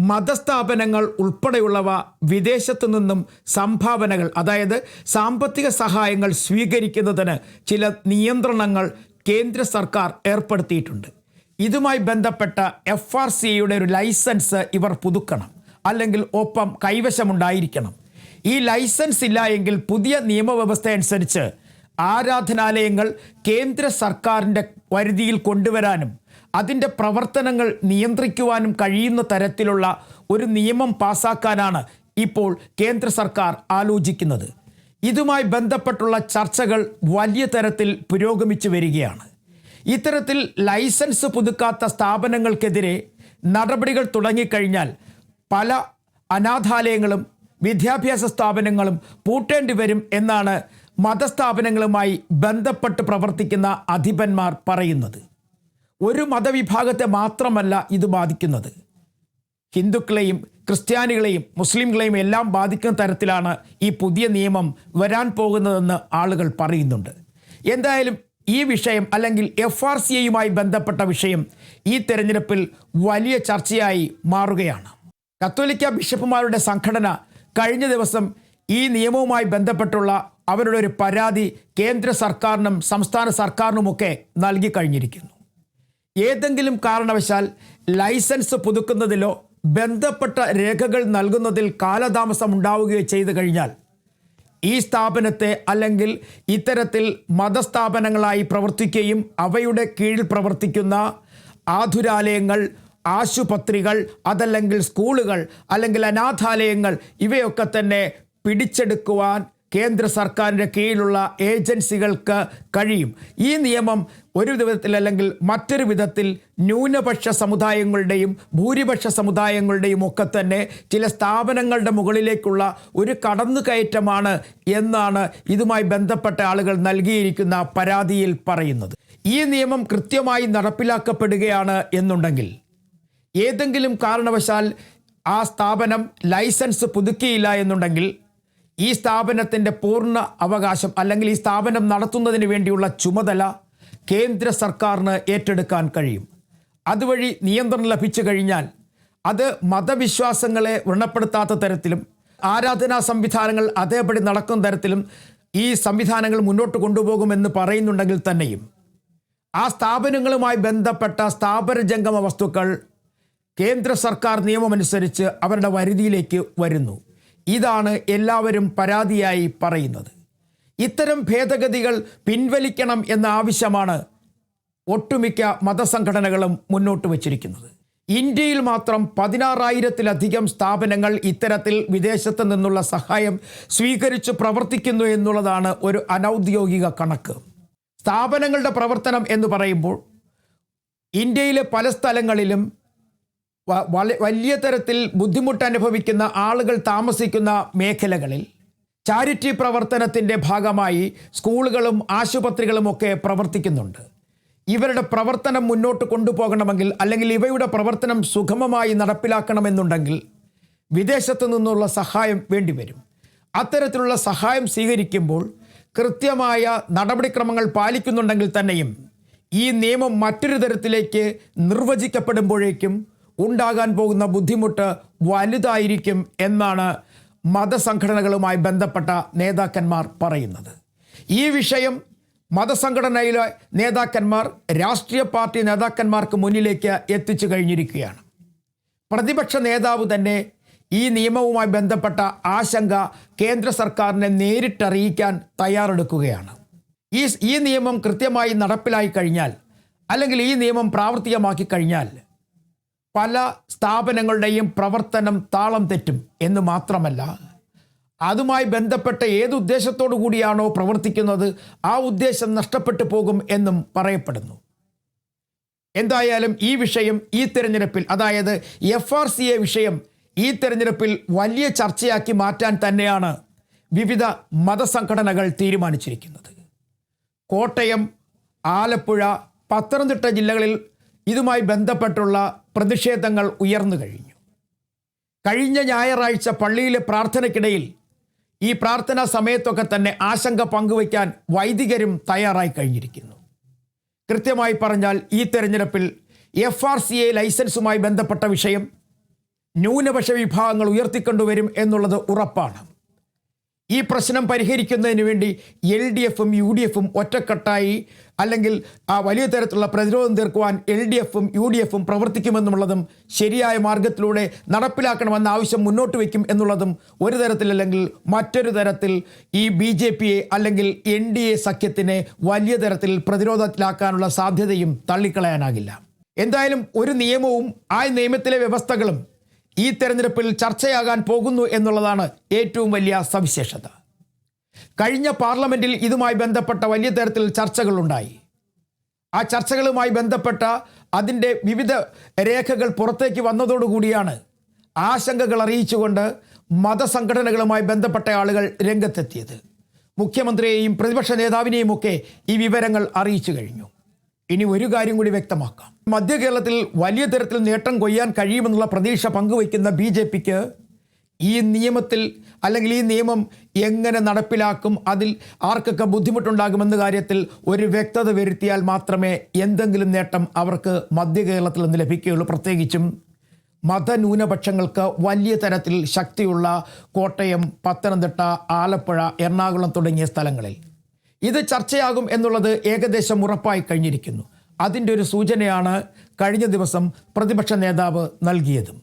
മതസ്ഥാപനങ്ങൾ ഉൾപ്പെടെയുള്ളവ വിദേശത്തു നിന്നും സംഭാവനകൾ, അതായത് സാമ്പത്തിക സഹായങ്ങൾ സ്വീകരിക്കുന്നതിന് ചില നിയന്ത്രണങ്ങൾ കേന്ദ്ര സർക്കാർ ഏർപ്പെടുത്തിയിട്ടുണ്ട്. ഇതുമായി ബന്ധപ്പെട്ട FRCയുടെ ഒരു ലൈസൻസ് ഇവർ പുതുക്കണം, അല്ലെങ്കിൽ ഒപ്പം കൈവശമുണ്ടായിരിക്കണം. ഈ ലൈസൻസ് ഇല്ല എങ്കിൽ പുതിയ നിയമവ്യവസ്ഥ അനുസരിച്ച് ആരാധനാലയങ്ങൾ കേന്ദ്ര സർക്കാരിൻ്റെ പരിധിയിൽ കൊണ്ടുവരാനും അതിൻ്റെ പ്രവർത്തനങ്ങൾ നിയന്ത്രിക്കുവാനും കഴിയുന്ന തരത്തിലുള്ള ഒരു നിയമം പാസാക്കാനാണ് ഇപ്പോൾ കേന്ദ്ര സർക്കാർ ആലോചിക്കുന്നത്. ഇതുമായി ബന്ധപ്പെട്ടുള്ള ചർച്ചകൾ വലിയ തരത്തിൽ പുരോഗമിച്ചു വരികയാണ്. ഇത്തരത്തിൽ ലൈസൻസ് പുതുക്കാത്ത സ്ഥാപനങ്ങൾക്കെതിരെ നടപടികൾ തുടങ്ങിക്കഴിഞ്ഞാൽ പല അനാഥാലയങ്ങളും വിദ്യാഭ്യാസ സ്ഥാപനങ്ങളും പൂട്ടേണ്ടി വരും എന്നാണ് മതസ്ഥാപനങ്ങളുമായി ബന്ധപ്പെട്ട് പ്രവർത്തിക്കുന്ന അധിപന്മാർ പറയുന്നത്. ഒരു മതവിഭാഗത്തെ മാത്രമല്ല ഇത് ബാധിക്കുന്നത്, ഹിന്ദുക്കളെയും ക്രിസ്ത്യാനികളെയും മുസ്ലിങ്ങളെയും എല്ലാം ബാധിക്കുന്ന തരത്തിലാണ് ഈ പുതിയ നിയമം വരാൻ പോകുന്നതെന്ന് ആളുകൾ പറയുന്നുണ്ട്. എന്തായാലും ഈ വിഷയം, അല്ലെങ്കിൽ FRCയുമായി ബന്ധപ്പെട്ട വിഷയം ഈ തെരഞ്ഞെടുപ്പിൽ വലിയ ചർച്ചയായി മാറുകയാണ്. കത്തോലിക്ക ബിഷപ്പുമാരുടെ സംഘടന കഴിഞ്ഞ ദിവസം ഈ നിയമവുമായി ബന്ധപ്പെട്ടുള്ള അവരുടെ ഒരു പരാതി കേന്ദ്ര സർക്കാരിനും സംസ്ഥാന സർക്കാരിനുമൊക്കെ നൽകി കഴിഞ്ഞിരിക്കുന്നു. ഏതെങ്കിലും കാരണവശാൽ ലൈസൻസ് പുതുക്കുന്നതിലോ ബന്ധപ്പെട്ട രേഖകൾ നൽകുന്നതിൽ കാലതാമസം ഉണ്ടാവുകയോ ചെയ്തു കഴിഞ്ഞാൽ ഈ സ്ഥാപനത്തെ, അല്ലെങ്കിൽ ഇത്തരത്തിൽ മതസ്ഥാപനങ്ങളായി പ്രവർത്തിക്കുകയും അവയുടെ കീഴിൽ പ്രവർത്തിക്കുന്ന ആതുരാലയങ്ങൾ, ആശുപത്രികൾ, അതല്ലെങ്കിൽ സ്കൂളുകൾ, അല്ലെങ്കിൽ അനാഥാലയങ്ങൾ, ഇവയൊക്കെ തന്നെ പിടിച്ചെടുക്കുവാൻ കേന്ദ്ര സർക്കാരിൻ്റെ കീഴിലുള്ള ഏജൻസികൾക്ക് കഴിയും. ഈ നിയമം ഒരു വിധത്തിൽ അല്ലെങ്കിൽ മറ്റൊരു വിധത്തിൽ ന്യൂനപക്ഷ സമുദായങ്ങളുടെയും ഭൂരിപക്ഷ സമുദായങ്ങളുടെയും ഒക്കെ തന്നെ ചില സ്ഥാപനങ്ങളുടെ മുകളിലേക്കുള്ള ഒരു കടന്നുകയറ്റമാണ് എന്നാണ് ഇതുമായി ബന്ധപ്പെട്ട ആളുകൾ നൽകിയിരിക്കുന്ന പരാതിയിൽ പറയുന്നത്. ഈ നിയമം കൃത്യമായി നടപ്പിലാക്കപ്പെടുകയാണ് എന്നുണ്ടെങ്കിൽ ഏതെങ്കിലും കാരണവശാൽ ആ സ്ഥാപനം ലൈസൻസ് പുതുക്കിയില്ല എന്നുണ്ടെങ്കിൽ ഈ സ്ഥാപനത്തിൻ്റെ പൂർണ്ണ അവകാശം, അല്ലെങ്കിൽ ഈ സ്ഥാപനം നടത്തുന്നതിന് വേണ്ടിയുള്ള ചുമതല കേന്ദ്ര സർക്കാരിന് ഏറ്റെടുക്കാൻ കഴിയും. അതുവഴി നിയന്ത്രണം ലഭിച്ചു കഴിഞ്ഞാൽ അത് മതവിശ്വാസങ്ങളെ വ്രണപ്പെടുത്താത്ത തരത്തിലും ആരാധനാ സംവിധാനങ്ങൾ അതേപടി നടക്കുന്ന തരത്തിലും ഈ സംവിധാനങ്ങൾ മുന്നോട്ട് കൊണ്ടുപോകുമെന്ന് പറയുന്നുണ്ടെങ്കിൽ തന്നെയും ആ സ്ഥാപനങ്ങളുമായി ബന്ധപ്പെട്ട സ്ഥാപന ജംഗമ വസ്തുക്കൾ കേന്ദ്ര സർക്കാർ നിയമമനുസരിച്ച് അവരുടെ പരിധിയിലേക്ക് വരുന്നു. ഇതാണ് എല്ലാവരും പരാതിയായി പറയുന്നത്. ഇത്തരം ഭേദഗതികൾ പിൻവലിക്കണം എന്ന ആവശ്യമാണ് ഒട്ടുമിക്ക മതസംഘടനകളും മുന്നോട്ട് വച്ചിരിക്കുന്നത്. ഇന്ത്യയിൽ മാത്രം 16,000-ലധികം സ്ഥാപനങ്ങൾ ഇത്തരത്തിൽ വിദേശത്ത് നിന്നുള്ള സഹായം സ്വീകരിച്ച് പ്രവർത്തിക്കുന്നു എന്നുള്ളതാണ് ഒരു അനൗദ്യോഗിക കണക്ക്. സ്ഥാപനങ്ങളുടെ പ്രവർത്തനം എന്ന് പറയുമ്പോൾ ഇന്ത്യയിലെ പല സ്ഥലങ്ങളിലും വലിയ തരത്തിൽ ബുദ്ധിമുട്ട് അനുഭവിക്കുന്ന ആളുകൾ താമസിക്കുന്ന മേഖലകളിൽ ചാരിറ്റി പ്രവർത്തനത്തിൻ്റെ ഭാഗമായി സ്കൂളുകളും ആശുപത്രികളും ഒക്കെ പ്രവർത്തിക്കുന്നുണ്ട്. ഇവരുടെ പ്രവർത്തനം മുന്നോട്ട് കൊണ്ടുപോകണമെങ്കിൽ, അല്ലെങ്കിൽ ഇവയുടെ പ്രവർത്തനം സുഗമമായി നടപ്പിലാക്കണമെന്നുണ്ടെങ്കിൽ വിദേശത്തു നിന്നുള്ള സഹായം വേണ്ടിവരും. അത്തരത്തിലുള്ള സഹായം സ്വീകരിക്കുമ്പോൾ കൃത്യമായ നടപടിക്രമങ്ങൾ പാലിക്കുന്നുണ്ടെങ്കിൽ തന്നെയും ഈ നിയമം മറ്റൊരു തരത്തിലേക്ക് നിർവചിക്കപ്പെടുമ്പോഴേക്കും ഉണ്ടാകാൻ പോകുന്ന ബുദ്ധിമുട്ട് വലുതായിരിക്കും എന്നാണ് മതസംഘടനകളുമായി ബന്ധപ്പെട്ട നേതാക്കന്മാർ പറയുന്നത്. ഈ വിഷയം മതസംഘടനയിലെ നേതാക്കന്മാർ രാഷ്ട്രീയ പാർട്ടി നേതാക്കന്മാർക്ക് മുന്നിലേക്ക് എത്തിച്ചു കഴിഞ്ഞിരിക്കുകയാണ്. പ്രതിപക്ഷ നേതാവ് തന്നെ ഈ നിയമവുമായി ബന്ധപ്പെട്ട ആശങ്ക കേന്ദ്ര സർക്കാരിനെ നേരിട്ടറിയിക്കാൻ തയ്യാറെടുക്കുകയാണ്. ഈ നിയമം കൃത്യമായി നടപ്പിലായി കഴിഞ്ഞാൽ, അല്ലെങ്കിൽ ഈ നിയമം പ്രാവർത്തികമാക്കി കഴിഞ്ഞാൽ പല സ്ഥാപനങ്ങളുടെയും പ്രവർത്തനം താളം തെറ്റും എന്ന് മാത്രമല്ല, അതുമായി ബന്ധപ്പെട്ട ഏത് ഉദ്ദേശത്തോടു കൂടിയാണോ പ്രവർത്തിക്കുന്നത് ആ ഉദ്ദേശം നഷ്ടപ്പെട്ടു പോകും എന്നും പറയപ്പെടുന്നു. എന്തായാലും ഈ വിഷയം ഈ തെരഞ്ഞെടുപ്പിൽ, അതായത് FRCA വിഷയം ഈ തെരഞ്ഞെടുപ്പിൽ വലിയ ചർച്ചയാക്കി മാറ്റാൻ തന്നെയാണ് വിവിധ മതസംഘടനകൾ തീരുമാനിച്ചിരിക്കുന്നത്. കോട്ടയം, ആലപ്പുഴ, പത്തനംതിട്ട ജില്ലകളിൽ ഇതുമായി ബന്ധപ്പെട്ടുള്ള പ്രതിഷേധങ്ങൾ ഉയർന്നു കഴിഞ്ഞു. കഴിഞ്ഞ ഞായറാഴ്ച പള്ളിയിലെ പ്രാർത്ഥനയ്ക്കിടയിൽ ഈ പ്രാർത്ഥനാ സമയത്തൊക്കെ തന്നെ ആശങ്ക പങ്കുവയ്ക്കാൻ വൈദികരും തയ്യാറായി കഴിഞ്ഞിരിക്കുന്നു. കൃത്യമായി പറഞ്ഞാൽ ഈ തെരഞ്ഞെടുപ്പിൽ FRCA ലൈസൻസുമായി ബന്ധപ്പെട്ട വിഷയം ന്യൂനപക്ഷ വിഭാഗങ്ങൾ ഉയർത്തിക്കൊണ്ടുവരും എന്നുള്ളത് ഉറപ്പാണ്. ഈ പ്രശ്നം പരിഹരിക്കുന്നതിന് വേണ്ടി LDFും UDFും ഒറ്റക്കെട്ടായി അല്ലെങ്കിൽ വലിയ തരത്തിലുള്ള പ്രതിരോധം തീർക്കുവാൻ LDFും UDFും പ്രവർത്തിക്കുമെന്നുള്ളതും ശരിയായ മാർഗത്തിലൂടെ നടപ്പിലാക്കണമെന്ന ആവശ്യം മുന്നോട്ട് വയ്ക്കും എന്നുള്ളതും ഒരു തരത്തിലല്ലെങ്കിൽ മറ്റൊരു തരത്തിൽ ഈ BJPയെ അല്ലെങ്കിൽ NDA സഖ്യത്തിനെ വലിയ തരത്തിൽ പ്രതിരോധത്തിലാക്കാനുള്ള സാധ്യതയും തള്ളിക്കളയാനാകില്ല. എന്തായാലും ഒരു നിയമവും ആ നിയമത്തിലെ വ്യവസ്ഥകളും ഈ തെരഞ്ഞെടുപ്പിൽ ചർച്ചയാകാൻ പോകുന്നു എന്നുള്ളതാണ് ഏറ്റവും വലിയ സവിശേഷത. കഴിഞ്ഞ പാർലമെൻറ്റിൽ ഇതുമായി ബന്ധപ്പെട്ട വലിയ തരത്തിൽ ചർച്ചകളുണ്ടായി. ആ ചർച്ചകളുമായി ബന്ധപ്പെട്ട അതിൻ്റെ വിവിധ രേഖകൾ പുറത്തേക്ക് വന്നതോടുകൂടിയാണ് ആശങ്കകൾ അറിയിച്ചുകൊണ്ട് മതസംഘടനകളുമായി ബന്ധപ്പെട്ട ആളുകൾ രംഗത്തെത്തിയത്. മുഖ്യമന്ത്രിയെയും പ്രതിപക്ഷ നേതാവിനെയും ഒക്കെ ഈ വിവരങ്ങൾ അറിയിച്ചു കഴിഞ്ഞു. ഇനി ഒരു കാര്യം കൂടി വ്യക്തമാക്കാം. മധ്യ കേരളത്തിൽ വലിയ തരത്തിൽ നേട്ടം കൊയ്യാൻ കഴിയുമെന്നുള്ള പ്രതീക്ഷ പങ്കുവയ്ക്കുന്ന BJPക്ക് ഈ നിയമത്തിൽ അല്ലെങ്കിൽ ഈ നിയമം എങ്ങനെ നടപ്പിലാക്കും, അതിൽ ആർക്കൊക്കെ ബുദ്ധിമുട്ടുണ്ടാകുമെന്ന കാര്യത്തിൽ ഒരു വ്യക്തത വരുത്തിയാൽ മാത്രമേ എന്തെങ്കിലും നേട്ടം അവർക്ക് മധ്യ കേരളത്തിൽ നിന്ന് ലഭിക്കുകയുള്ളൂ. പ്രത്യേകിച്ചും മതന്യൂനപക്ഷങ്ങൾക്ക് വലിയ തരത്തിൽ ശക്തിയുള്ള കോട്ടയം, പത്തനംതിട്ട, ആലപ്പുഴ, എറണാകുളം തുടങ്ങിയ സ്ഥലങ്ങളിൽ ഇത് ചർച്ചയാകും എന്നുള്ളത് ഏകദേശം ഉറപ്പായി കഴിഞ്ഞിരിക്കുന്നു. അതിൻ്റെ ഒരു സൂചനയാണ് കഴിഞ്ഞ ദിവസം പ്രതിപക്ഷ നേതാവ് നൽകിയതും.